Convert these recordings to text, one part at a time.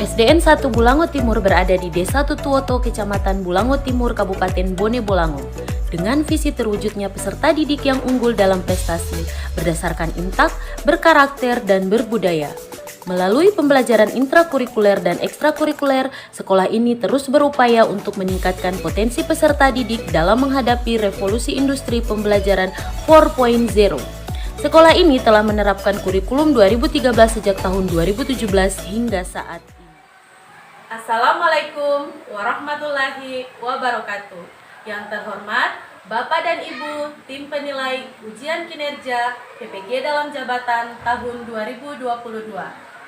SDN 1 Bulango Timur berada di Desa Tutuoto, Kecamatan Bulango Timur, Kabupaten Bone Bolango. Dengan visi terwujudnya peserta didik yang unggul dalam prestasi berdasarkan intak, berkarakter, dan berbudaya. Melalui pembelajaran intrakurikuler dan ekstrakurikuler, sekolah ini terus berupaya untuk meningkatkan potensi peserta didik dalam menghadapi revolusi industri pembelajaran 4.0. Sekolah ini telah menerapkan kurikulum 2013 sejak tahun 2017 hingga saat ini. Assalamualaikum warahmatullahi wabarakatuh. Yang terhormat Bapak dan Ibu tim penilai ujian kinerja PPG dalam jabatan tahun 2022.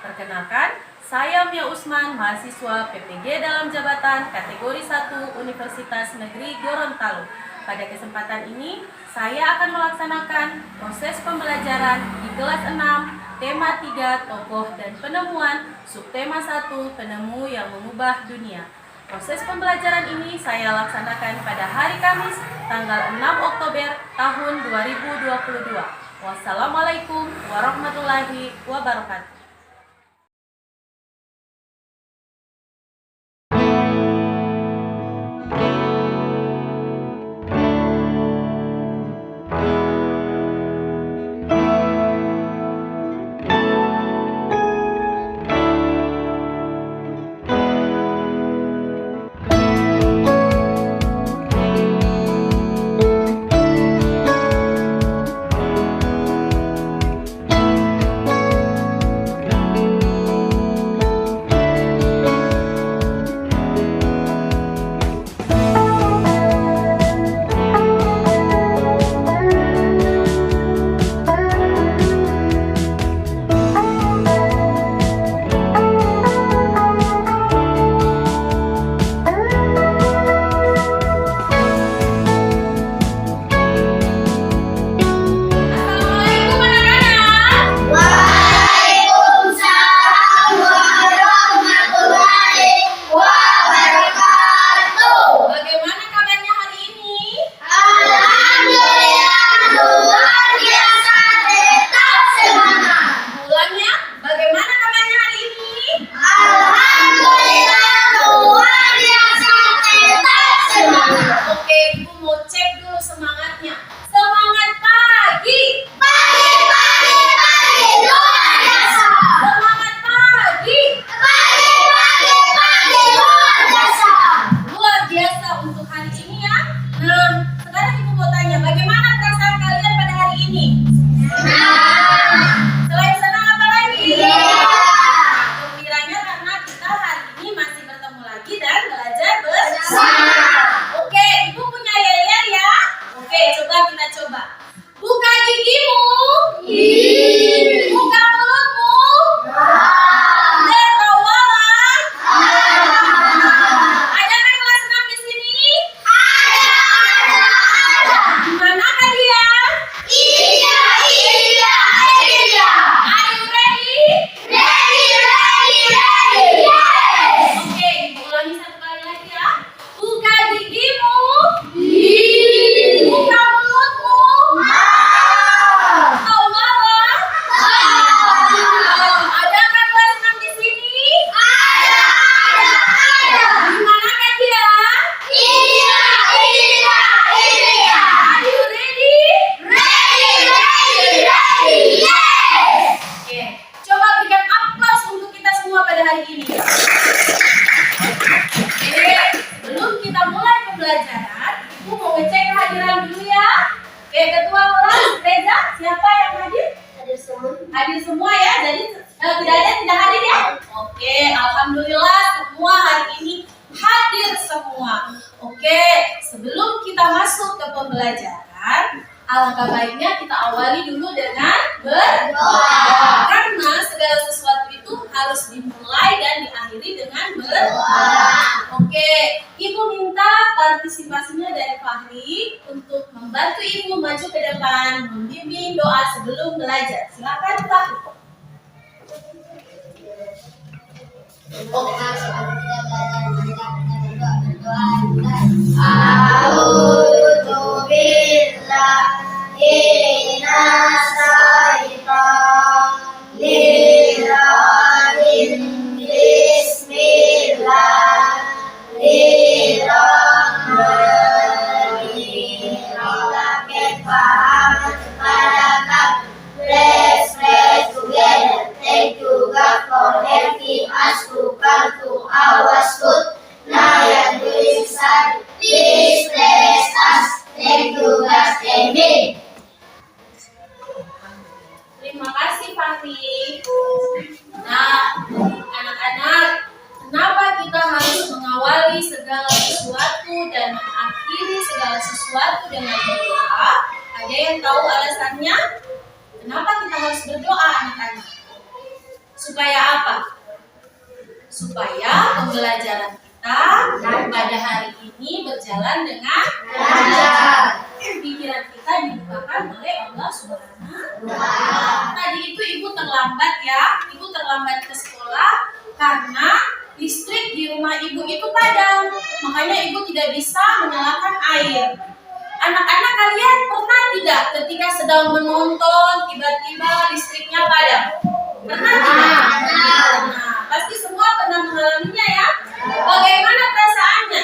Perkenalkan, saya Mia Usman, mahasiswa PPG dalam jabatan kategori 1 Universitas Negeri Gorontalo. Pada kesempatan ini, saya akan melaksanakan proses pembelajaran di kelas 6, tema 3, tokoh dan penemuan, subtema 1, penemu yang mengubah dunia. Proses pembelajaran ini saya laksanakan pada hari Kamis, tanggal 6 Oktober tahun 2022. Wassalamualaikum warahmatullahi wabarakatuh. Hadir semua ya, jadi tidak ada tidak hadir ya? Oke, alhamdulillah semua hari ini hadir semua. Oke, sebelum kita masuk ke pembelajaran, alangkah baiknya kita awali dulu dengan berdoa. Karena segala sesuatu itu harus dimulai dan diakhiri dengan berdoa. Oke, Ibu minta partisipasinya dari Fahri untuk membantu Ibu maju ke depan, membimbing doa sebelum belajar. Silakan Fahri. A'udzu billahi minas syaitonir rajim. terima kasih Fahri. Nah, anak-anak, kenapa kita harus mengawali segala sesuatu dan mengakhiri segala sesuatu dengan doa? Ada yang tahu alasannya? Kenapa kita harus berdoa, anak-anak? Supaya apa? Supaya pembelajaran kita pada hari ini berjalan dengan lancar. Pikiran kita dibukakan oleh Allah Subhanahu wa Ta'ala. Tadi itu ibu terlambat ya, ibu terlambat ke sekolah karena listrik di rumah ibu itu padam, makanya ibu tidak bisa menyalakan air. Anak-anak kalian pernah tidak ketika sedang menonton tiba-tiba listriknya padam? Pernah tidak? Nah, pasti semua pernah mengalaminya ya. Bagaimana perasaannya?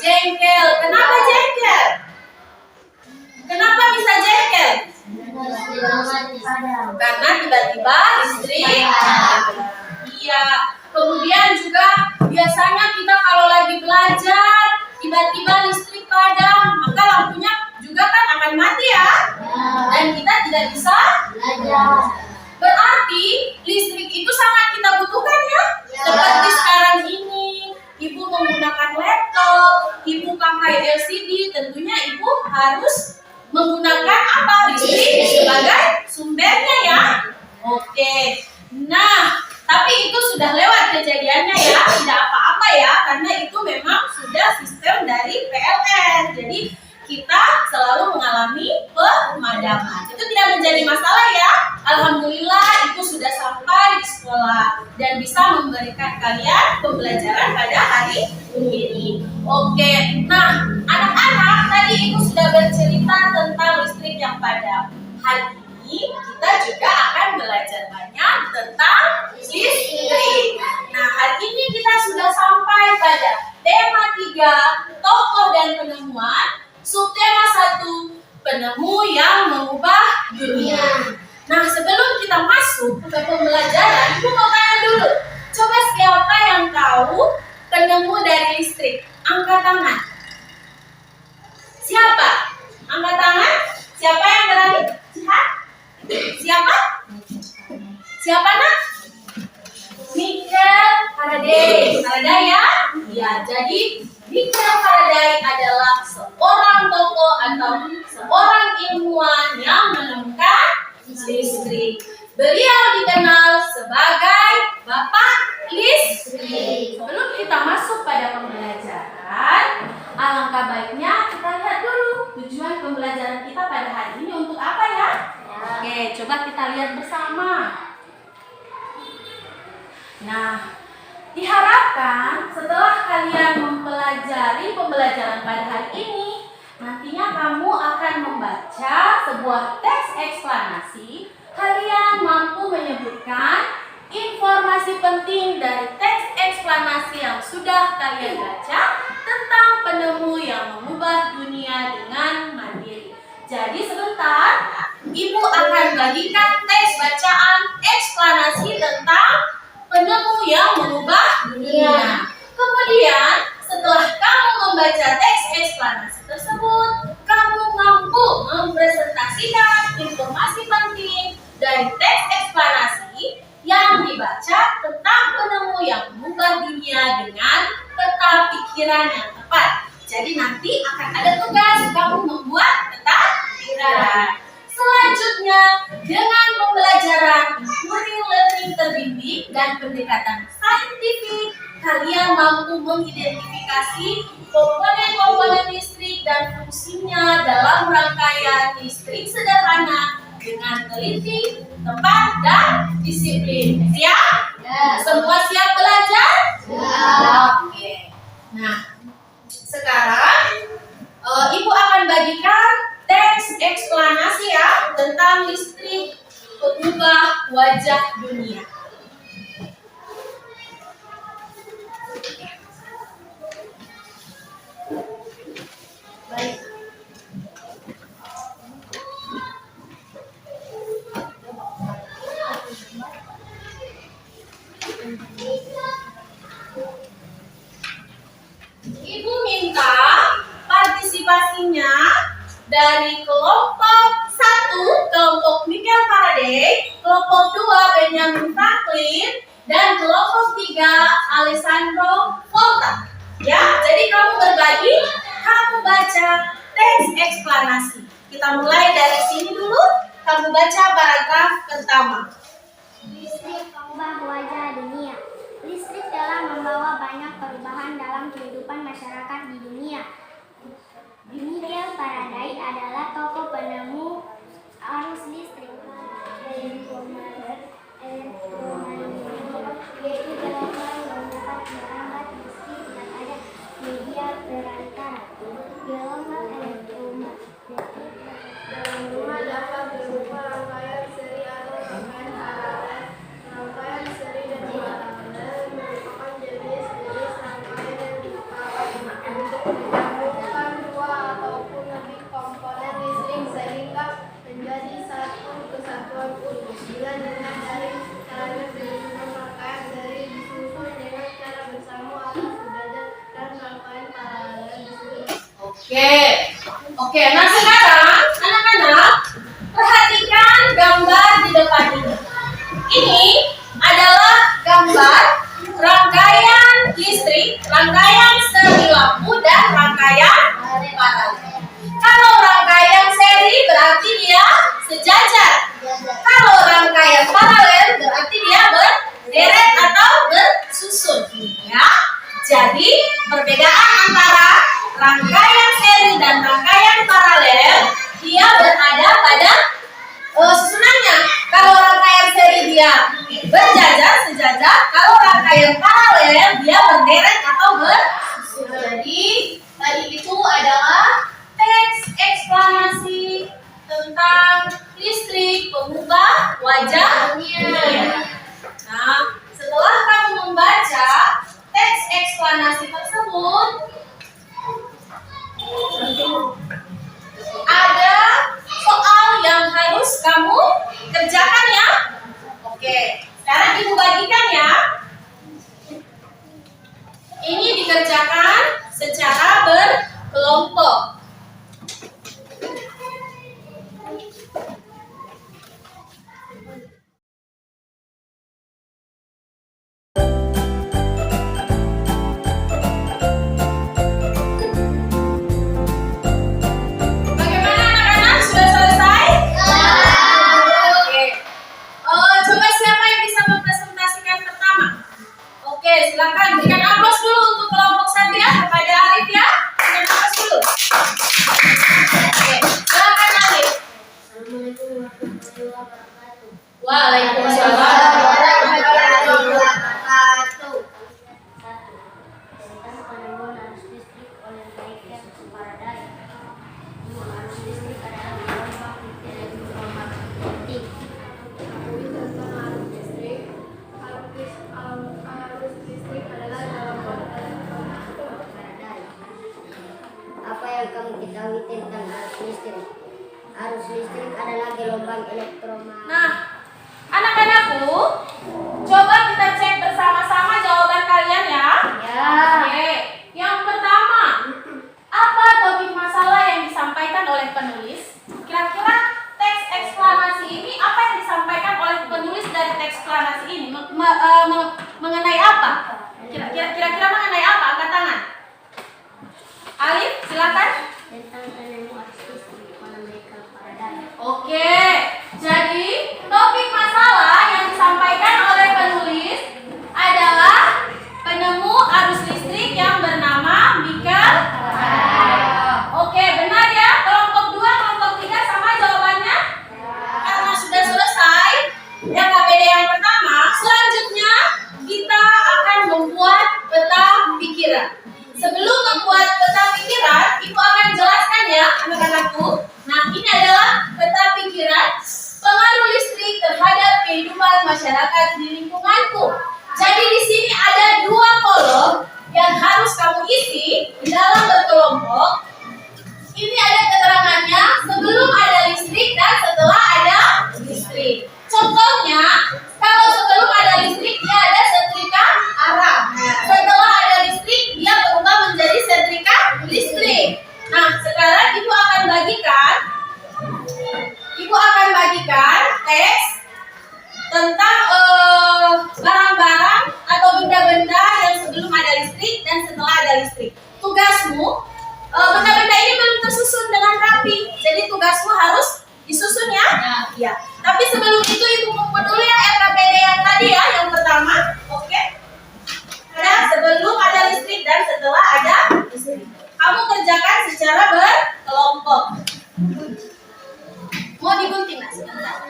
Jengkel. Kenapa jengkel? Kenapa bisa jengkel? Karena tiba-tiba listrik iya. Kemudian juga biasanya kita kalau lagi belajar tiba-tiba listrik padam, maka lampunya juga kan akan mati ya. Dan kita tidak bisa belajar. Berarti listrik itu sangat kita butuhkan ya. Seperti sekarang ini, ibu menggunakan laptop, ibu pakai LCD, tentunya ibu harus menggunakan apa? Listrik sebagai sumbernya ya. Oke. Nah, tapi itu sudah lewat kejadiannya ya, tidak apa-apa ya, karena itu memang sudah sistem dari PLN. Jadi kita selalu mengalami pemadaman. Itu tidak menjadi masalah ya. Alhamdulillah itu sudah sampai di sekolah dan bisa memberikan kalian pembelajaran pada hari ini. Oke, nah anak-anak tadi ibu sudah bercerita tentang listrik yang padam. Hari ini kita juga akan belajar banyak tentang listrik. Nah hari ini kita sudah sampai pada tema 3, tokoh dan penemuan. Subtema 1, penemu yang mengubah dunia. Nah sebelum kita masuk ke pembelajaran, ibu mau tanya dulu. Coba siapa yang tahu penemu dari listrik? Angkat tangan. Siapa? Angkat tangan. Siapa yang berani? Siapa? Siapa nak? Michael Faraday. Faraday ya? Ya, jadi Michael Faraday adalah seorang tokoh atau seorang ilmuwan yang menemukan listrik. Beliau dikenal sebagai Bapak Listrik. Sebelum kita masuk pada pembelajaran, alangkah baiknya kita lihat dulu tujuan pembelajaran kita pada hari ini untuk apa ya? Oke, coba kita lihat bersama. Nah, diharapkan setelah kalian mempelajari pembelajaran pada hari ini, nantinya kamu akan membaca sebuah teks eksplanasi. Kalian mampu menyebutkan informasi penting dari teks eksplanasi yang sudah kalian baca tentang penemu yang mengubah dunia dengan mandiri. Jadi sebentar, ibu akan bagikan teks bacaan eksplanasi tentang penemu yang mengubah dunia. Kemudian, setelah kamu membaca teks eksplanasi tersebut, kamu mampu mempresentasikan informasi penting dari teks eksplanasi yang dibaca tentang penemu yang mengubah dunia dengan peta pikiran yang tepat. Jadi nanti akan ada tugas kamu membuat peta pikiran. Selanjutnya, dengan pembelajaran inquiry learning terbimbing dan pendekatan saintifik, kalian mampu mengidentifikasi komponen-komponen listrik dan fungsinya dalam rangkaian listrik sederhana dengan teliti, tepat, dan disiplin. Siap? Semua siap belajar? Oke. Nah, sekarang ibu akan bagikan teks eksplanasi ya tentang listrik mengubah wajah dunia. Baik. Ibu minta partisipasinya dari kelompok 1, kelompok Michael Faraday, kelompok 2 Benjamin Franklin, dan kelompok 3 Alessandro Volta. Ya, jadi kamu berbagi, kamu baca teks eksplanasi. Kita mulai dari sini dulu. Kamu baca paragraf pertama. Listrik mengubah wajah dunia. Listrik telah membawa banyak perubahan dalam kehidupan masyarakat di dunia. Miguel Faraday adalah tokoh penemu arus listrik. Yaitu gelombang yang dapat merambat listrik yang ada media perantara. Gelombang elektromagnetik dalam rumah dapat berupa rangkaian seri atau rangkaian paralel. Rangkaian seri dan paralel merupakan jenis-jenis rangkaian yang dipakai untuk menyambungkan dua ataupun lebih komponen listrik sehingga menjadi satu kesatuan utuh. Bila dilihat dari caranya penyusunan rangkaian seri disusun dengan cara bersambung atau sejajar dan rangkaian paralel disusun. Oke, nah sekarang anak-anak perhatikan gambar di depan ini. Ini adalah gambar rangkaian listrik, rangkaian seri lampu, dan rangkaian paralel. Kalau rangkaian seri berarti dia sejajar. Kalau rangkaian paralel berarti dia berderet atau bersusun. Ya, jadi perbedaan antara rangkaian seri dan rangkaian paralel, dia berada pada susunannya. Kalau rangkaian seri dia berjajar, sejajar. Kalau rangkaian paralel dia berderet atau bersusun. Jadi tadi itu adalah teks eksplanasi tentang listrik mengubah wajah dunia. Nah, setelah kamu membaca teks eksplanasi tersebut, ada soal yang harus kamu kerjakan ya. Oke, sekarang ibu bagikan ya. Ini dikerjakan secara berkelompok. Silakan berikan aplaus dulu untuk kelompok 1 ya, kepada Arif ya. Berikan aplaus dulu. Oke, silakan Arif. Assalamualaikum warahmatullahi wabarakatuh. Waalaikumsalam warahmatullahi wabarakatuh. 1. Tentang penemuan arus listrik oleh Miguel Faraday. 2. Arus listrik adalah gelombang elektromagnetik. Mengetahui tentang arus listrik. Arus listrik adalah gelombang Faraday. Apa yang kamu ketahui tentang arus listrik? Arus listrik adalah gelombang elektromagnetik. Nah, anak-anakku, coba kita cek bersama-sama jawaban kalian ya. Ya. Oke, yang pertama, apa topik masalah yang disampaikan oleh penulis? Kira-kira teks eksplanasi ini apa yang disampaikan oleh penulis dari teks eksplanasi ini? Mengenai apa? Kira-kira mengenai apa? Angkat tangan. Alif, silakan. Tentang penemu arus listrik oleh Miguel Faraday. Oke, jadi topik masalah yang disampaikan oleh penulis adalah penemu arus listrik yang bernama Miguel Faraday. Oke, benar ya? Kelompok 2, kelompok 3 sama jawabannya? Karena sudah selesai yang KPD yang pertama, selanjutnya kita akan membuat peta pikiran. Sebelum membuat peta pikiran, Ibu akan jelaskan ya anak-anakku. Nah, ini adalah peta pikiran pengaruh listrik terhadap kehidupan masyarakat di lingkunganku. Jadi di sini ada 2 kolom yang harus kamu isi di dalam berkelompok. Ini ada keterangannya sebelum ada listrik dan setelah ada listrik. Contohnya, kalau sebelum ada listrik dia ada setrika arang. Setelah ada listrik dia berubah menjadi setrika listrik. Nah, sekarang Ibu akan bagikan teks Ya, tapi sebelum itu Ibu kumpul dulu ya RKPD yang tadi ya, yang pertama. Oke. Ada sebelum ada listrik dan setelah ada listrik. Kamu kerjakan secara berkelompok. Mau digunting nggak sebentar?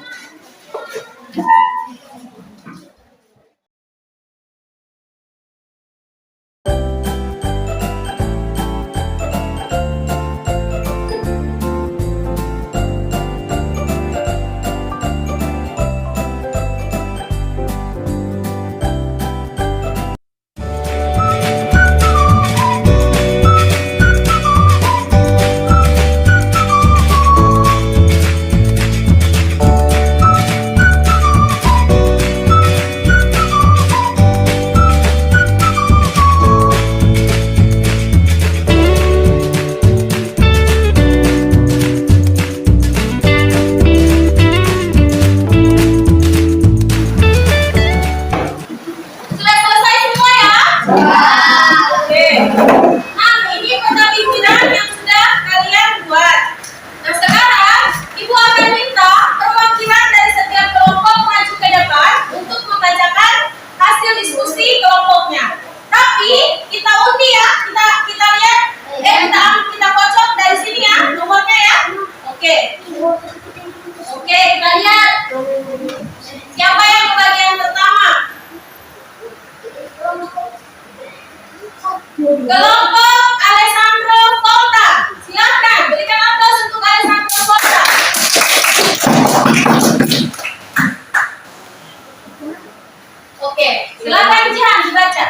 Kelompok Alessandro Volta. Silakan berikan aplaus untuk Alessandro Volta. Oke, silakan Jihan dibaca.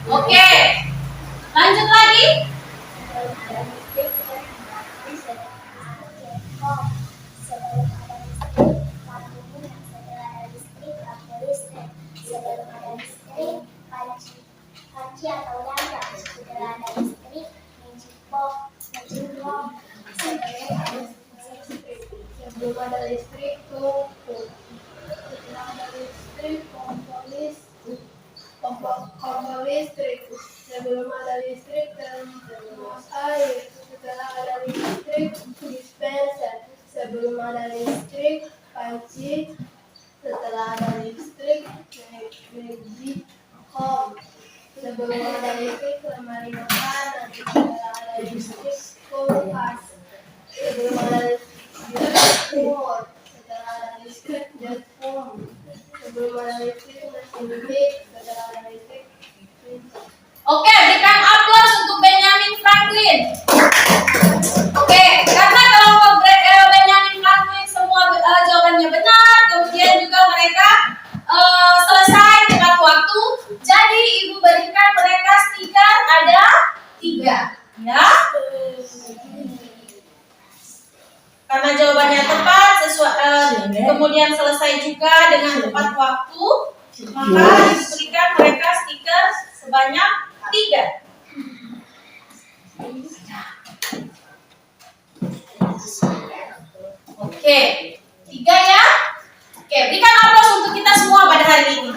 Oke, lanjut lagi. Panci atau lampu, setelah ada listrik, mencipok, mencium, Sebelum ada listrik, tungku. Setelah ada listrik, kompor listrik. Sebelum ada listrik, termos air. Setelah ada listrik, dispenser. Sebelum ada listrik, panci. Setelah ada listrik, magic home. Sebelum ada listrik, lemari makanan. Setelah ada listrik, kulkas. Sebelum ada sumur. Setelah ada listrik, dapur. Sebelum ada listrik, mesin jahit. Setelah ada listrik, Oke, berikan aplaus untuk Benjamin Franklin. Oke, karena kelompok Benjamin Franklin semua jawabannya benar, kemudian juga mereka selesai tepat waktu. Jadi Ibu berikan mereka stiker ada 3, ya. Karena jawabannya tepat, kemudian selesai juga dengan tepat waktu, maka diberikan mereka stiker sebanyak 3. Oke, 3 ya. Oke, berikan aplaus untuk kita semua pada hari ini.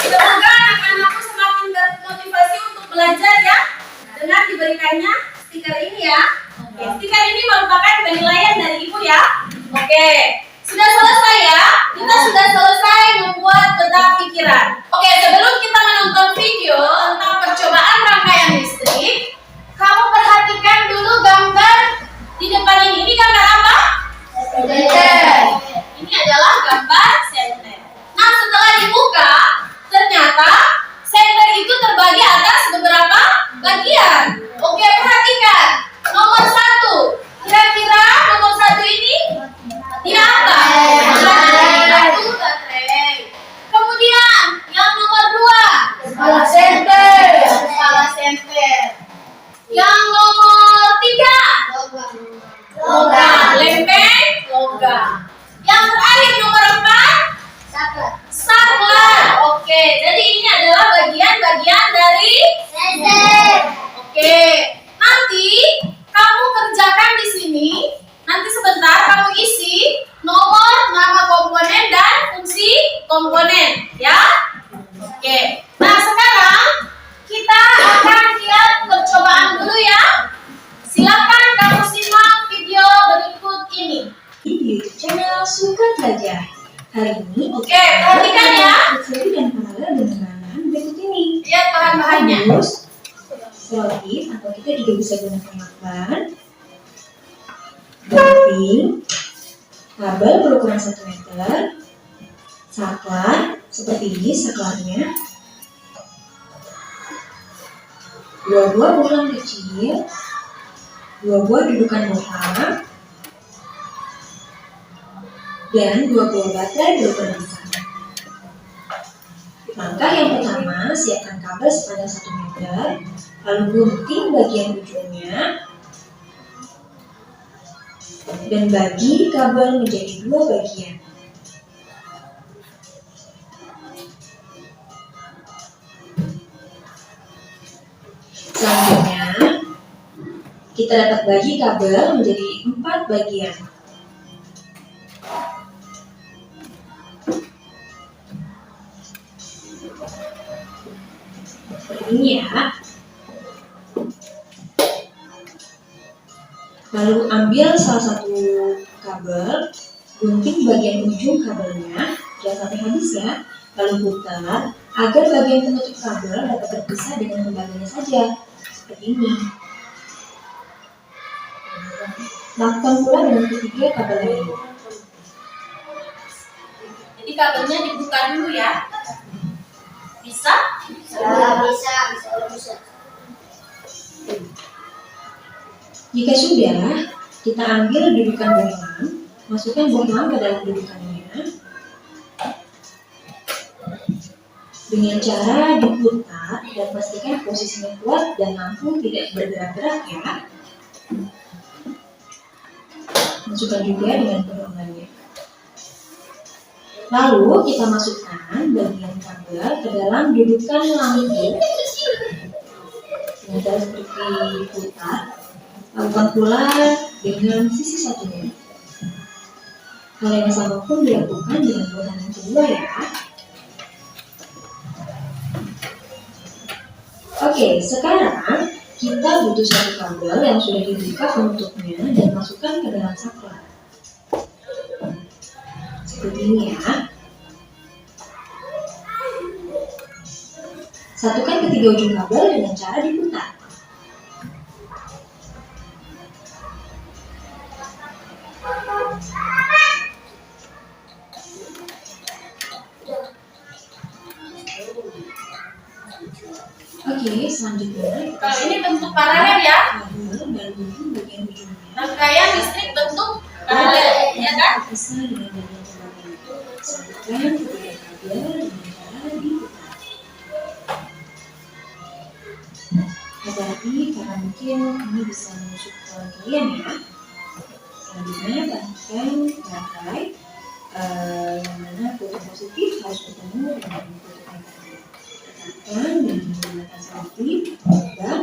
Semoga anak-anakku semakin termotivasi untuk belajar ya, dengan diberikannya stiker ini ya. Oke, stiker ini merupakan penilaian dari Ibu ya. Oke, sudah selesai ya. Kita sudah selesai membuat peta pikiran. Oke, sebelum kita menonton video tentang percobaan rangkaian listrik, kamu perhatikan dulu gambar di depan ini. Ini gambar apa? Senter. Ini adalah gambar senter. Nah, setelah dibuka, ternyata senter itu terbagi atas beberapa bagian. Oke, perhatikan. Nomor 1. Kira-kira nomor 1 ini di apa? Baterai. Kemudian yang nomor 2. Skala senter. Skala senter. Yang nomor 3. Logam. Lempeng. Logam. Yang terakhir nomor 4. Saklar. Oke, jadi ini adalah bagian-bagian dari senter. Oke, harus selotip, atau kita juga bisa gunakan lakban, gunting, kabel berukuran 1 meter, saklar seperti ini saklarnya, 2 buah bohlam kecil, 2 buah dudukan bohlam, dan 2 buah baterai berukuran besar. Langkah yang pertama, siapkan kabel sepanjang 1 meter, lalu gunting bagian ujungnya, dan bagi kabel menjadi 2 bagian. Selanjutnya, kita dapat bagi kabel menjadi 4 bagian. Seperti ini ya. Lalu ambil salah satu kabel, gunting bagian ujung kabelnya, jangan sampai habis ya. Lalu putar agar bagian penutup kabel dapat terpisah dengan lembaganya saja. Seperti ini. Lakukan pula dengan ketiga kabel lainnya. Jadi kabelnya dibuka dulu ya. Bisa? Bisa. Jika sudah, kita ambil dudukan bohlam, masukkan bohlam ke dalam dudukannya dengan cara diputar dan pastikan posisinya kuat dan lampu tidak bergerak-gerak ya. Masukkan juga dengan bohlamnya. Lalu kita masukkan bagian kabel ke dalam dudukan lampu dengan cara seperti diputar. Lakukan pula dengan sisi satunya. Hal yang sama pun dilakukan dengan bohlam yang kedua ya. Oke, sekarang kita butuh satu kabel yang sudah dibuka penutupnya dan masukkan ke dalam saklar. Seperti ini ya. Satukan ketiga ujung kabel dengan cara diputar. Oke, selanjutnya Kalau ini bentuk paralel ya. kabel dan gunting bagian ujungnya. Rangkaian listrik bentuk paralel, ya kan? Terpisah dengan bagian tengahnya. Satukan ketiga kabel dengan cara diputar. Hati-hati karena mungkin ini bisa menusuk tangan kalian ya. Selanjutnya perhatikan baterai yang mana kutub positif harus bertemu dengan kutub negatif. Tekan dan menggunakan selotip dan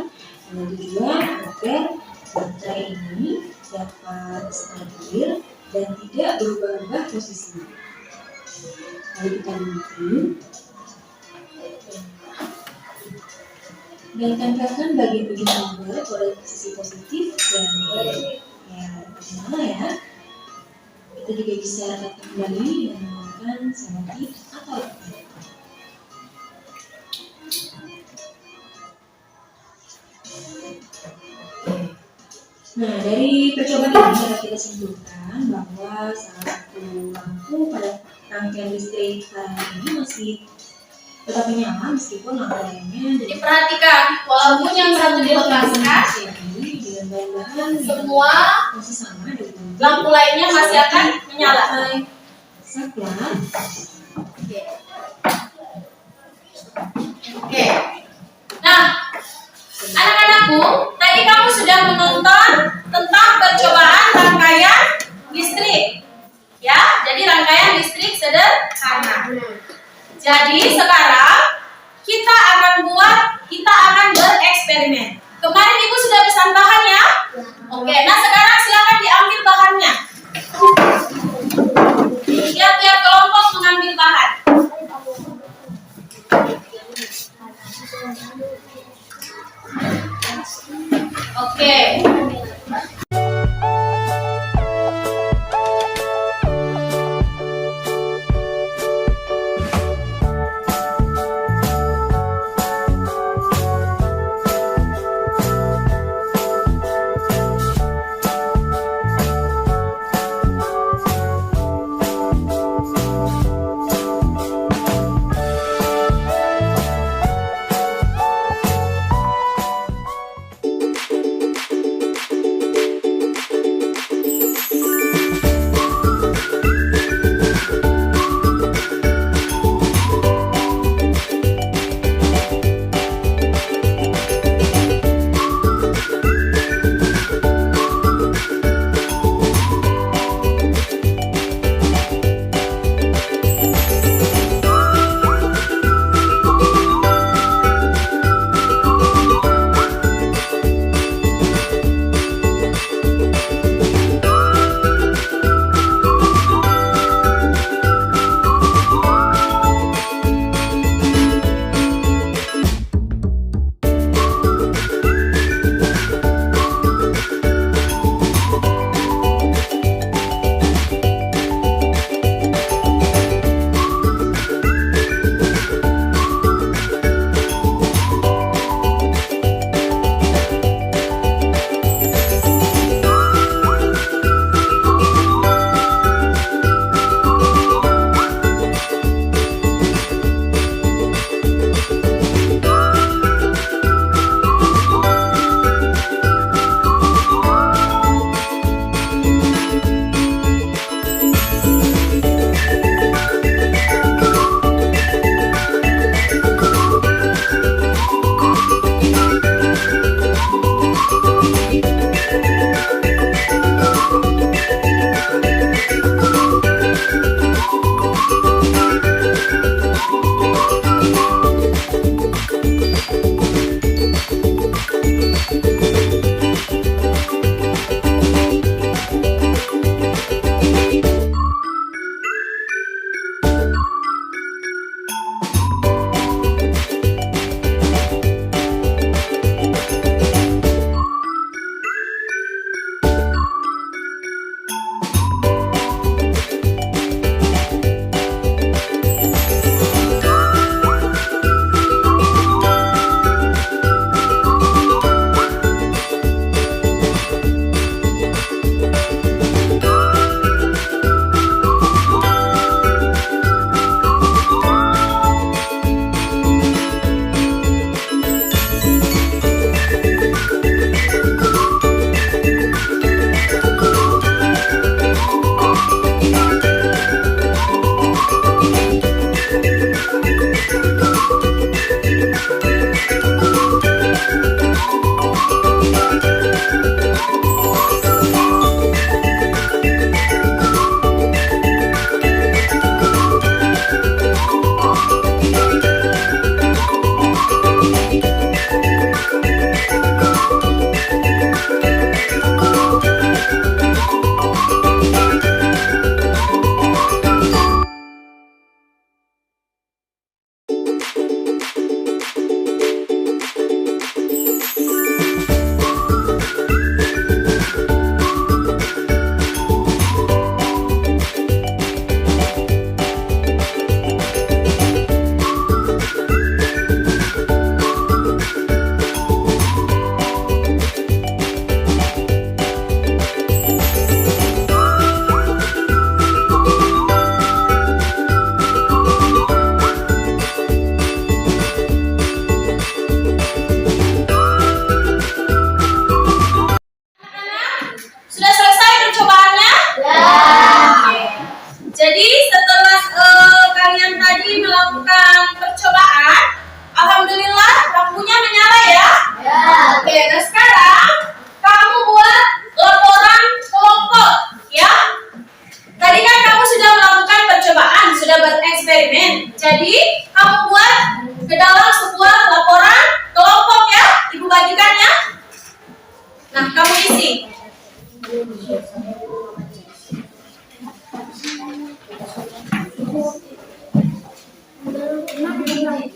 tujuan agar baterai ini dapat stabil dan tidak berubah-ubah posisinya. Lalu kita gunting dan tempelkan bagian ujung kabel pada sisi positif dan negatif. Ya, bagaimana ya? Kita juga bisa dapat kembali dengan menggunakan selotip atau lakban. Nah, dari percobaan ini dapat kita simpulkan bahwa salah satu lampu pada rangkaian listrik ini masih tetap menyala meskipun lampu lainnya Jadi perhatikan, walaupun yang satu dilepaskan, dengan bahan-bahan semua masih sama dengan lampu lainnya masih akan menyala. saklar. Oke. Nah, anak-anakku, tadi kamu sudah menonton tentang percobaan rangkaian listrik. Ya, jadi rangkaian listrik sederhana. Jadi sekarang kita akan bereksperimen. Kemarin Ibu sudah pesan bahan ya? Oke, nah sekarang silakan diambil bahannya. Tiap-tiap kelompok mengambil bahan. Oke.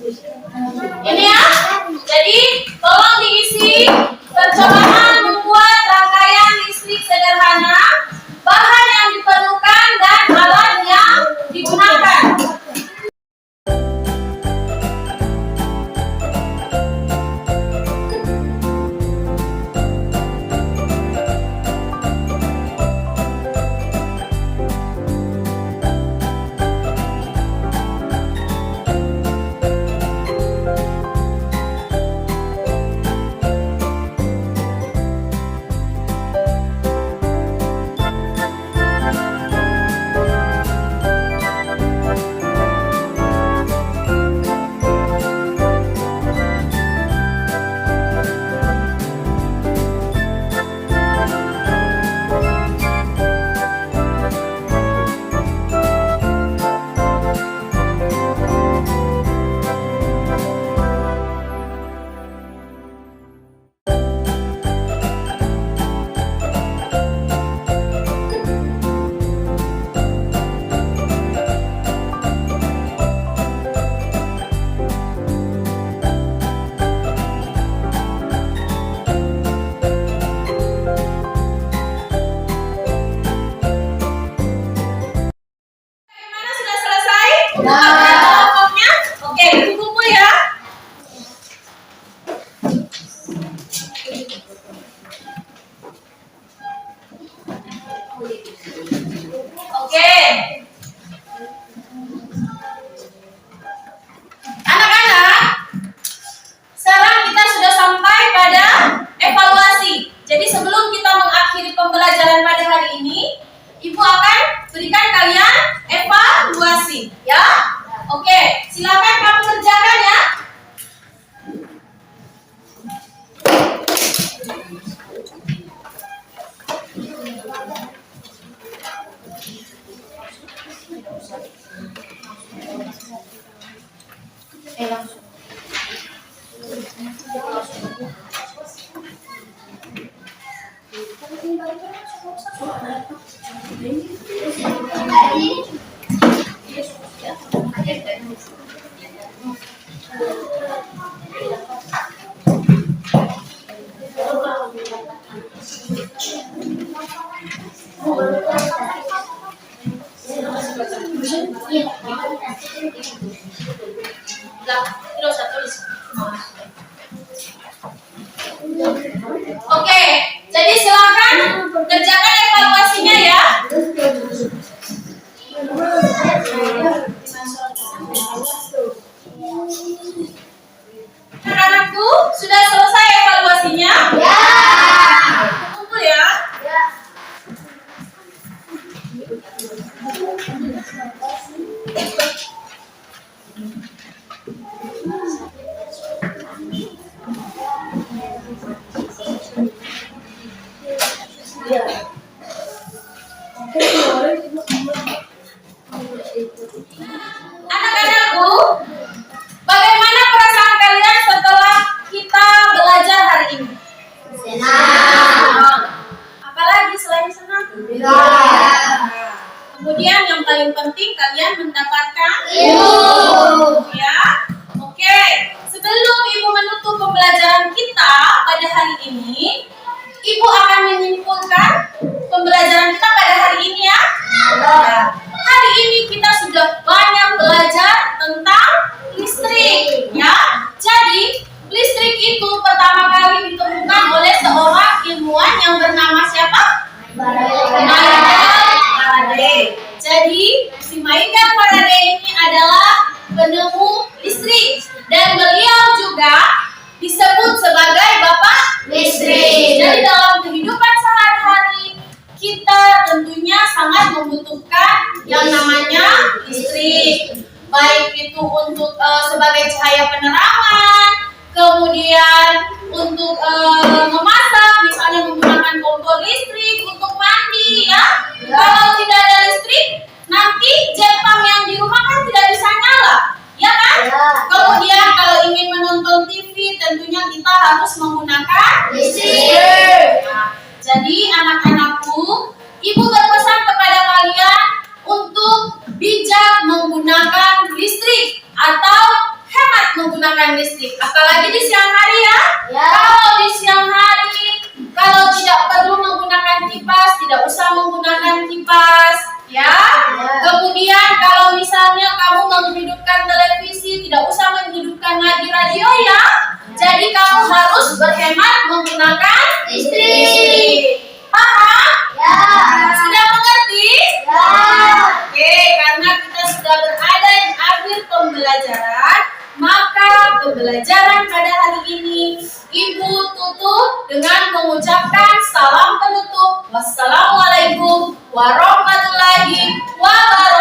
Ini ya. Jadi tolong diisi percobaan membuat rangkaian listrik sederhana, bahan yang diperlukan dan alat yang digunakan. Gimana, sudah selesai? Kelompoknya? Oke, kumpul ya. Oke. Anak-anak, sekarang kita sudah sampai pada evaluasi. Jadi sebelum kita mengakhiri pembelajaran pada hari ini, Ibu akan berikan kalian evaluasi, ya. Oke, silakan kamu kerjakan ya. Oke, jadi silakan kerjakan evaluasinya ya. Anak-anakku, sudah selesai evaluasinya? Ya. Kumpul ya. Anak-anakku, bagaimana perasaan kalian setelah kita belajar hari ini? Senang. Apalagi selain senang? Kemudian yang paling penting kalian mendapatkan ilmu. Ya, oke. Sebelum Ibu menutup pembelajaran kita pada hari ini, Ibu akan menyimpulkan pembelajaran kita pada hari ini ya. Hari ini kita sudah banyak belajar tentang listrik ya. Jadi listrik itu pertama kali ditemukan oleh seorang ilmuwan yang bernama siapa? Faraday. Jadi si Michael Faraday ini adalah penemu listrik dan beliau juga disebut sebagai bapak listrik. Jadi dalam kehidupan sehari-hari kita tentunya sangat membutuhkan yang namanya listrik, baik itu untuk sebagai cahaya penerangan, kemudian untuk memasak, misalnya menggunakan kompor listrik, untuk mandi ya. Kalau tidak ada listrik, nanti jet pump yang di rumah kan tidak bisa nyala, ya kan? Kemudian kalau ingin menonton TV, tentunya kita harus menggunakan listrik. Nah, jadi anak-anakku, Ibu berpesan kepada kalian untuk bijak menggunakan listrik atau hemat menggunakan listrik. Apalagi di siang hari ya. Ya. Kalau di siang hari, kalau tidak perlu menggunakan kipas, tidak usah menggunakan kipas. Ya. Kemudian kalau misalnya kamu menghidupkan televisi, tidak usah menghidupkan lagi radio ya. Jadi kamu harus berhemat menggunakan listrik. Paham? Ya. Sudah mengerti? Ya. Oke, karena kita sudah berada di akhir pembelajaran, maka pembelajaran pada hari ini Ibu tutup dengan mengucapkan salam penutup. Wassalamualaikum warahmatullahi wabarakatuh.